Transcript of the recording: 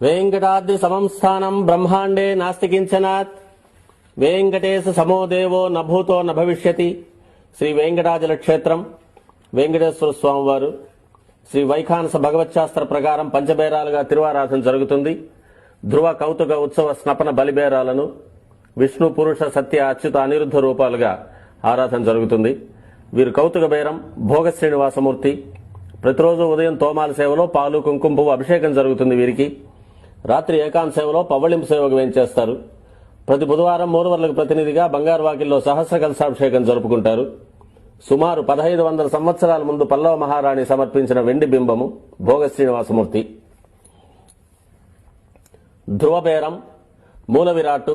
वेंकटाद्रि समं स्थानं ब्रह्मांडे नास्ति किंचनात् वेंकटेश समो देवो न भूतो न भविष्यति श्री वेंकटाचल क्षेत्रम వెంకటేశ్వర స్వామి వారు శ్రీ వైఖానస భగవచ్శాస్త్ర ప్రకారం పంచబేరాలుగా తిరువారాధన జరుగుతుంది. ధ్రువ కౌతుక ఉత్సవ స్నపన బలిబేరాలను విష్ణు పురుష సత్య అచ్యుత అనిరుద్ధ రూపాలుగా ఆరాధన జరుగుతుంది. వీరు కౌతుక బేరం భోగ శ్రీనివాసమూర్తి. ప్రతిరోజు ఉదయం తోమాల సేవలో పాలు కుంకుమ పువ్వు అభిషేకం జరుగుతుంది. వీరికి రాత్రి ఏకాంత సేవలో పవ్వళింపు సేవకు వేయించేస్తారు. ప్రతి బుధవారం మూడువర్లకు ప్రతినిధిగా బంగారు వాకిల్లో సహస్ర కలశాభిషేకం జరుపుకుంటారు. సుమారు 1500 సంవత్సరాల ముందు పల్లవ మహారాణి సమర్పించిన వెండి బింబము భోగ శ్రీనివాసమూర్తి. ధ్రువబేరం మూల విరాట్టు